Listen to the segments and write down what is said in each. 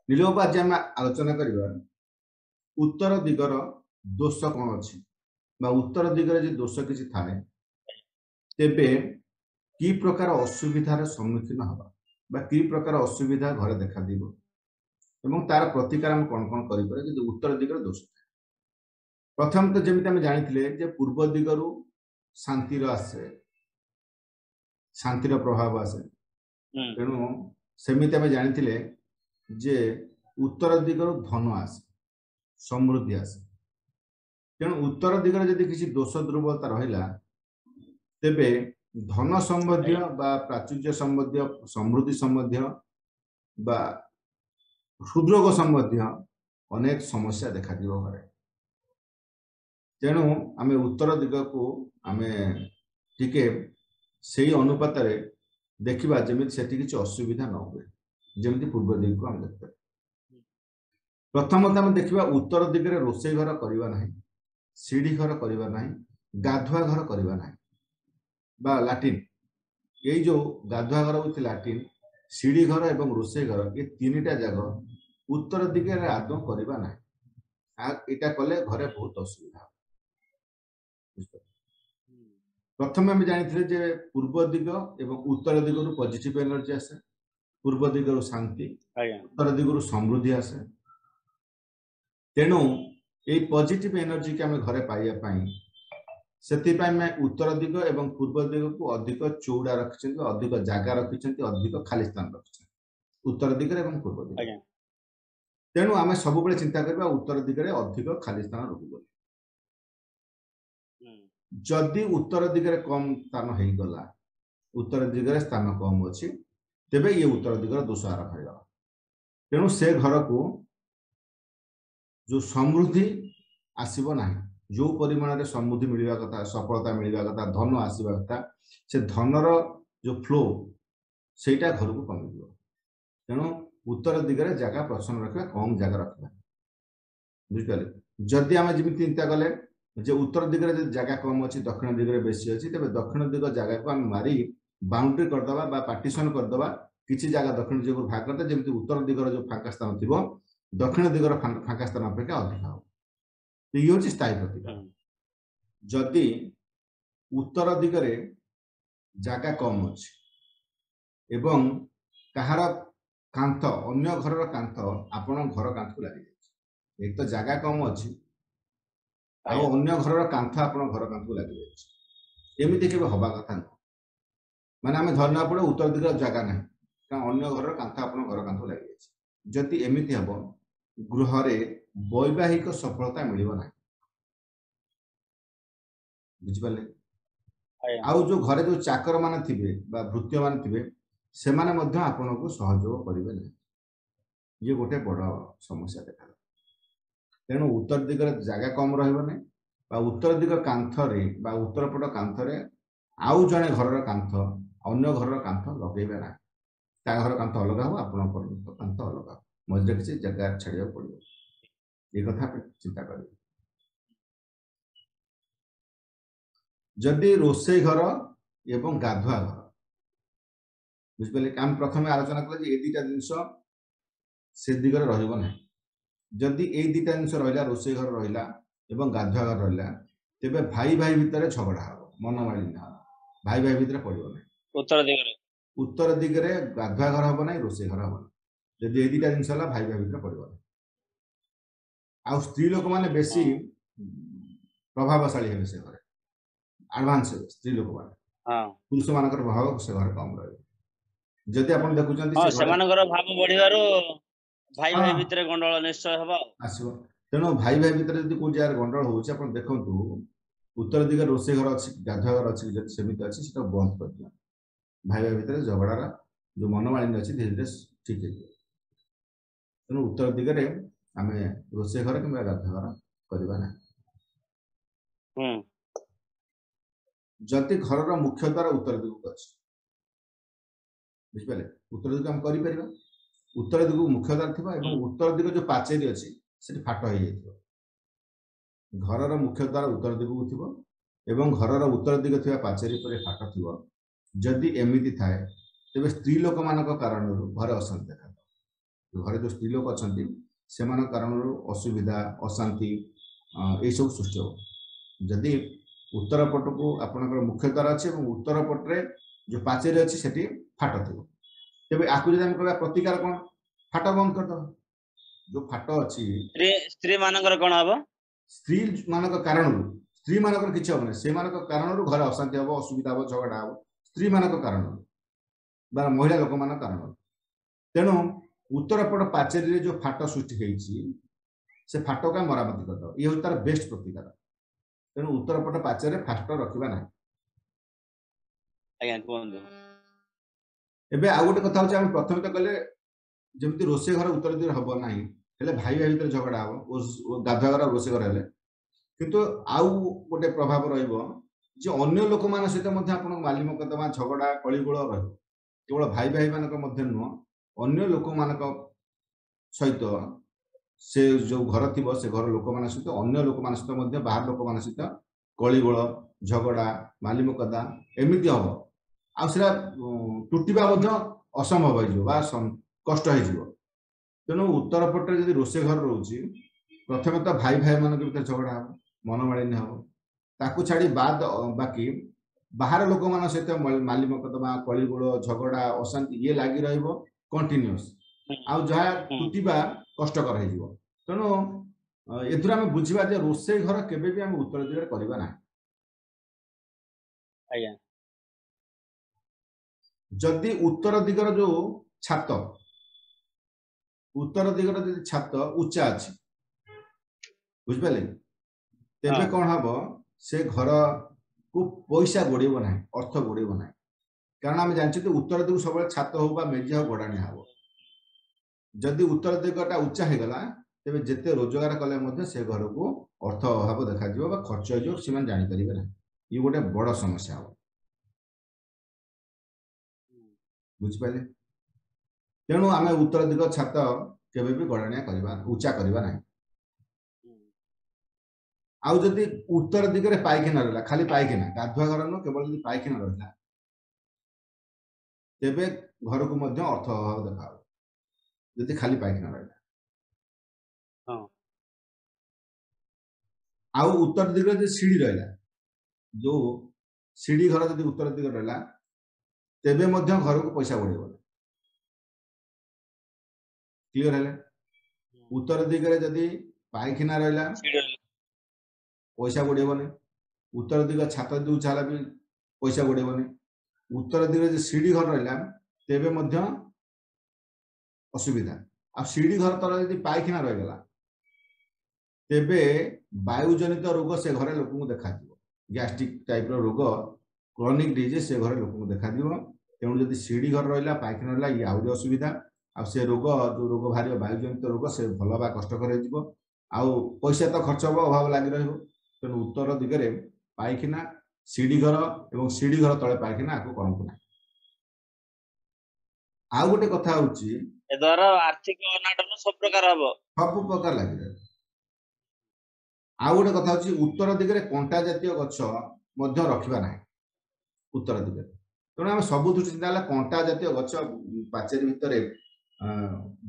नीलम आज आम आलोचना करवा उत्तर दिगर दोष कौन अच्छी उत्तर दिगरे जो दोष किसी थाए तेबे कि प्रकार असुविधार सम्मुखीन हवा कि प्रकार असुविधा घर देखा तार प्रतिकार आम कौन कौन कर उत्तर दिगर दोष था प्रथम तो जमी जानी पूर्व दिगर शांतिर आसे शांतिर प्रभाव आसे तेणु सेमिति आम जानी जे उत्तर दिगर धन आसे समृद्धि आसे तेणु उत्तर दिगर जदि किसी दोष दुर्बलता रहा तेबे धन संबंधी प्राचुर्य संबंधी समृद्धि संबंधी हृदरोग संबंधी अनेक समस्या देखा घरे तेणु आम उत्तर दिग को आम टिके से अनुपात देखा जमी से किसी असुविधा न हुए जमी पूर्व दिग को आम देखते प्रथमतः आम देखा उत्तर दिगरे रोषे घर करवा ना सीढ़ी घर करवा ना गाधुआ घर करवा ना बा लाट्रिन ये जो गाधुआ घर होती लाट्रिन सीढ़ी घर एवं रोषे घर ये तीनटा जगह उत्तर दिगरे आदौ करवा ना यहाँ कले घरे बहुत असुविधा प्रथम आम जानी पूर्व दिग एवं उत्तर दिगरु पॉजिटिव एनर्जी आसे पूर्व दिगरु शांति उत्तर दिगरु समृद्धि आसे तेणु ये पॉजिटिव एनर्जी के आम घरे पाइबा से उत्तर दिग एवं पूर्व दिग को अधिक चौड़ा रखिं अधिक जगह रखिं अधिक खाली स्थान रखिं उत्तर दिगरे एवं पूर्व दिग तेणु आम सब चिंता करबा उत्तर दिगरे अधिक खाली स्थान रखू जदि उत्तर दिगरे कम स्थान हो गला उत्तर दिगरे स्थान कम अच्छी तेबे ये उत्तर दिगर दोष आरंभ हो तेणु से घर को जो समृद्धि आसब ना जो परिमाण में समृद्धि मिलवा कथा सफलता मिलवा कथा धन आसवा कथा से धनर जो फ्लो सेटा घर को कमिज तेणु उत्तर दिगरे जगह प्रसन्न रखा कम जगह रखा बुझे जदि आम जमी चिंता कले जे उत्तर दिगरे जगह कम अच्छी दक्षिण दिगरे बेसी अच्छी तेज दक्षिण दिग जगह को आम मारी बाउंड्री करदे पार्टीशन करदे किसी जगह दक्षिण दिग भाग करदे जमी उत्तर दिगर जो फांका स्थान थी दक्षिण दिगर फांका स्थान अपेक्षा अधिक हो ये हूँ स्थायी प्रतिकार जदि उत्तर दिगरे जगह कम अच्छी एवं कहार कांथ अन्य घर कांथ आपण घर कांथ को लगी एक तो जगह कम अच्छी अन्य घर कांथ आपण घर कांथ को लगी एमती के हवा कथा ना माने आम धरना पड़े उत्तर दिगर जगह ना कारण अन्य घर कांथ आपण घर कांथ लगी जदि एमती हम गृह वैवाहिक सफलता मिलना बुझिपारे आउ जो घरे जो चाकर मान थे भृत्य मान थे से आपन को सहयोग करेंगे ना ये गोटे बड़ समस्या देखा तेणु उत्तर दिगर जगह कम रहा उत्तर दिग कांथरे उत्तर पट कांथरे आउ जड़े घर कांथ अन्य घर कांथ लगे ना घर कांथ अलग हो आप कांथ अलग हो मझे किसी जगह छाड़ा पड़ो ये कथा चिंता कर जदि रोषे घर एवं गाधुआ घर बुझे आम प्रथम आलोचना कले ये दुटा जिनस से दिगरे रहा जदि ये दुटा जिनस रहा रोषे घर रहा एवं गाधुआ घर रहा तेरे भाई भाई भितर झगड़ा हम मनमालिन्य हम भाई भाई भितर पड़ो ना उत्तर दिगरे गाधुआ घर हम ना रोषे घर हम जदि ये दुटा जिनस भाई भाई भितर पड़ो ना आ स्त्री लोक मैंने बेसी प्रभावशाली हे से घर एडवांस स्त्री लोक मैंने पुरुष मान प्रभाव से घर कम रहे जदि आप देखुं भाव बढ़िबारो भाई भाई भितर गंडल निश्चय हबा आसो तेणु भाई भाई भितर जदि को जगह गंडल होउछ आपण देखंतु उत्तर दिग रोषे घर अच्छी गाधुआ घर अच्छी जदि सेमिति अच्छी सेटा बंद कर दिया भाई भाई भितर झगड़ार जो मनमालिन्य अच्छी धीरे धीरे ठीक है तेणु उत्तर दिगरे आम रोषे घर कि गाधुआ घर करवा ना जदि घर मुख्य द्वार उत्तर दिग अच्छी बुझिपारे उत्तर दिग आम कर उत्तर दिग मुख्य द्वार थी उत्तर दिग जो पाचेरी अच्छी से फाट हो घर मुख्य द्वार उत्तर दिग को थी घर उत्तर दिग थी पाचेरी पर फाट थी जदि एमती थाए तेज स्त्री लोक मान कारण घर अशांति देखा घरे जो स्त्री लोक अच्छा से कारण असुविधा अशांति यही सब सृष्टि हो जदि उत्तर पट को आपंकर मुख्य द्वार अच्छे उत्तर पटे जो पाचेरी अच्छी से फाट थी तेज आपको जब कह प्रतिकार कौन फाट बंद करद जो फाट अच्छी स्त्री मानकर कौन हम स्त्री मान कारण स्त्री मानक किसी हम से कारण घर अशांति हम असुविधा हम झगड़ा हम स्त्री मान कारण महिला लोक मान कारण तेणु उत्तर पट पाचेरी जो फाट सृष्टि से फाट का मरामती करद ये हूँ तार बेस्ट प्रतिकार तेणु उत्तर पट पाचेरी फास्ट रखा ना एबे आ गोटे कथा होची प्रथम तो कहले जमती रोसे घर उत्तर दिग हम ना हेले भाई भाई भीतर झगड़ा हम गाधुआ घर रोसे घर हेले किंतु आउ गोटे प्रभाव रहिबो जे अन्य लोक मान सहित आपण माली मकदमा झगड़ा कलिगोल रहिबो केवल भाई भाई मानक मध्य नुह अन्य लोक मानक सहित से जो घर थी से घर लोक मान सहित अन्य लोक मान सहित बाहर लोक मान सहित कलिगोल झगड़ा माली मकदा एमती हम आसा टुटिबा असंभव हो कष्ट हो तेणु उत्तर पटे जब रोसे घर रोचे प्रथम तो भाई भाई मान भर झगड़ा हम मनमालिन्य हम ताकू छाड़ी बाद बाकी बाहर लोक मान सहित माली मकदमा कलिगोल झगड़ा अशांति ये लगी कंटिन्यूअस आउ जहाँ टुटिबा कष्टकर हो तेणु एथुर आम बुझा रोसे घर केबे भी आम उत्तर दिगरे करबा ना जदि उत्तर दिगर जो छात उत्तर दिगर जो छात उच्चा अच्छी बुझिपारे तेबे कौन हम से घर को पैसा गोड़ेब ना अर्थ गोड़ेब ना कारण आम जानते उत्तर दिग सब छात हो मेजी हो गोड़ाणी हम जदि उत्तर दिगटा उच्चा हो गला तेबे जेते रोजगार कले से घर को अर्थ अभाव देखा खर्च हो जानीपर ना ये गोटे बड़ समस्या हम बुझिपारे तेणु आम उत्तर दिग छात केबे भी गड़ाणिया करबा उच्चा करबा ना आउ जदि उत्तर दिगरे पाइखाना रहा खाली पाइखाना गाधुआ घर न केवल जदि पाइखाना रहा तेबे घर को मध्य अर्थ अभाव देखा जदि खाली पाइखाना रहा आउ उत्तर दिगरे जो सीढ़ी रहा जो सीढ़ी घर जदि उत्तर दिग रहा तेबे मध्य घर को पैसा बढ़ेब क्लियर है उत्तर दिगरे जदि पाइखाना रहा पैसा बढ़ेबनी उत्तर दिग छात जो उच्चा भी पैसा बढ़ेबनी उत्तर दिगरे जो सीढ़ी घर रहा तेबे मध्य असुविधा आ सीढ़ी घर तर यदि पाइखाना रहीगला तेबे वायुजनित रोग से घरे लोक देखा गैस्ट्रिक टाइप रोग क्रोनिक डिजीज से घरे लोक देखा तेणु जदि सीढ़ी घर रहा पाइखाना रहा ये आहरी असुविधा आ से रोग जो रोग बाहर वायुजनित रोग से भल बा कष्टकर हो पैसा तो खर्च हम अभाव लगी तेणु उत्तर दिगरे पाइखाना सीढ़ी घर और सीढ़ी घर तले पाइखाना आपको करंतु ना आ गोटे कथा होची द्वारा आर्थिक अनाटन सब प्रकार लगी रहे आ गोटे कथा होची उत्तर दिगरे कंटा जातीय गछ मध्य रखिबा ना उत्तर दिगरे तेणु आम सब दृष्टि चिंता कंटा जातीय गछ पाचेरी भितर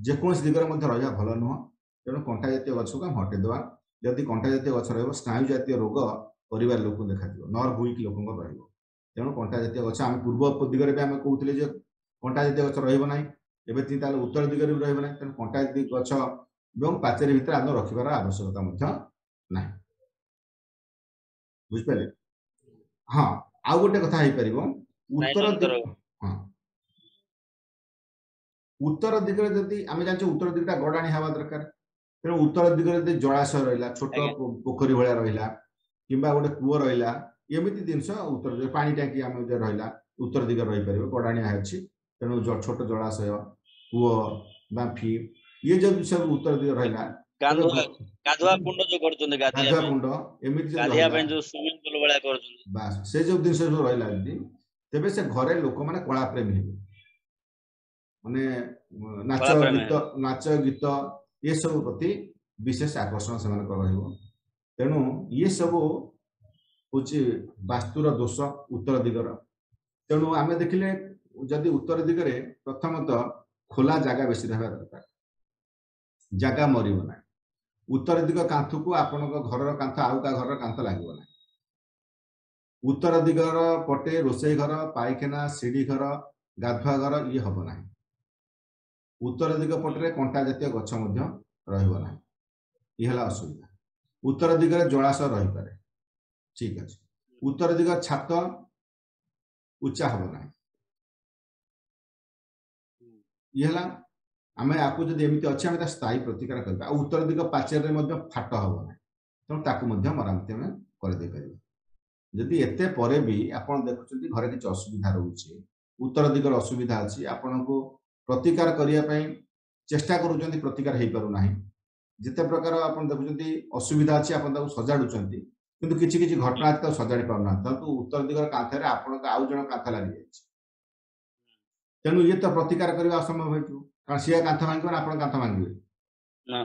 जेकोसी दिगरे मध्य रहा भल नुह तेणु कंटा जातीय गछ को हटेदेवा जदि कंटा जातीय गछ रहा स्नायु जातीय रोग परिवार लोक देखा नर्व वीक लोक तेणु कंटा जातीय गछ आम पूर्व दिगरे भी आम कहते कंटा जातीय गछ रहा एवं उत्तर दिगरे भी रहा तेणु कंटा जातीय गछ और पाचेरी भितर आम रखार आवश्यकता ना बुझिपारे हाँ आउ गोटे कथा उत्तर हाँ उत्तर दिगरे जदि आम जाने उत्तर दिगटा गड़ाणी हवा दरकार तेणु उत्तर दिगरे जलाशय रहा छोट पोखरी भाया रहा कि गोटे कूଅ रहा एमती जिनस उत्तर दिग पानी टांकी आम रहा उत्तर दिग रहीपर गड़ाणिया अच्छी तेणु छोट जलाशय कूଅ बांफी ये जो सब उत्तर दिग रहा गाधुआ कुंड बास से जो जिन सब रहा तेबे से घरे लोक मैंने कला प्रेमी हे माने नाच गीत ये सब प्रति विशेष आकर्षण से तेणु ये सब हूँ वास्तुर दोष उत्तर दिगर तेणु आम देखिले जदि उत्तर दिगरे प्रथमतः खोला जगह बेसी रहा दरकार ଜାଗା ମରିବ ନାହିଁ। उत्तर दिग कांथ को आपण घर कांथ आउ का घर कांथ लगे ना। उत्तर दिगर पटे रोसई घर पाइखाना सीढ़ी घर गाधुआ घर ये हम ना। उत्तर दिग पटे कंटा जातीय गछ रहा ये असुविधा। उत्तर दिगरे जलाशय रही पारे ठीक अच्छे। उत्तर दिग छात उच्चा हम ना ये आमे आपको जब एमती अच्छे आम स्थायी प्रतिकार करवा। उत्तर दिग पाचेर फाट हम ना तेणु ताकू मरामती आम कर जदि एते परे भी आपण देखुछंती घरे किछ असुविधा रहउछि उत्तर दिगर असुविधा अछि आपण को प्रतिकार करिया पई चेष्टा करूछंती प्रतिकार हेइ पारु नाही जिते प्रकार आपण देखुछंती असुविधा अछि आपण ताकू सजाडुछंती किंतु किछि किछि घटना अछि ताकू सजाडी पारु ना तंतु उत्तर दिगर कांथरे आपण का आउ जण कांथ लागि जायछि तेनु ये तो प्रतिकार करबा असंभव होइछु कारण सिया कांथ भांगिबा आपण कांथ भांगिबे ना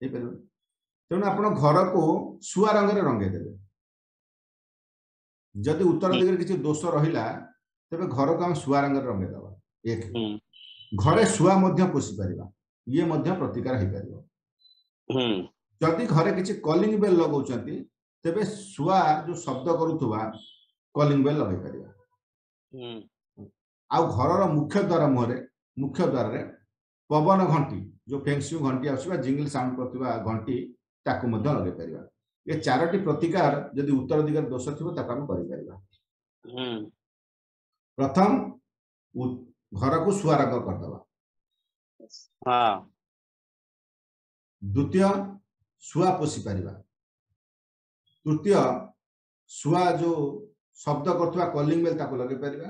हे परबे तेनु आपण घर को सुआ रंग रे रंगे देबे जदि उत्तर दिगरे किसी दोष रहिला तेबे घर को हम सुआ रंग रंगे दबा एक घरे सुआ मध्य पोषि परिबा ये मध्य प्रतिकार हेइ परिबो जदि घरे किसी कॉलिंग बेल लगाउचंती तेबे सुआ जो शब्द करूथुबा कॉलिंग बेल लगाइ परिबा आ घरर मुख्य द्वार रे पवन घंटी जो फेंसिंग घंटी आसीबा जिंगल साउंड करथिबा घंटी ताकू मध्य लगाइ परिबा ये चारोटी प्रतिकार यदि उत्तर दिगरे दोष थी हम कर प्रथम घर को सुआ रंग करदबा द्वितीय सुआ पोषि पारिबा तृतीय सुआ जो शब्द करथुवा कॉलिंग बेल ताको लगे पारिबा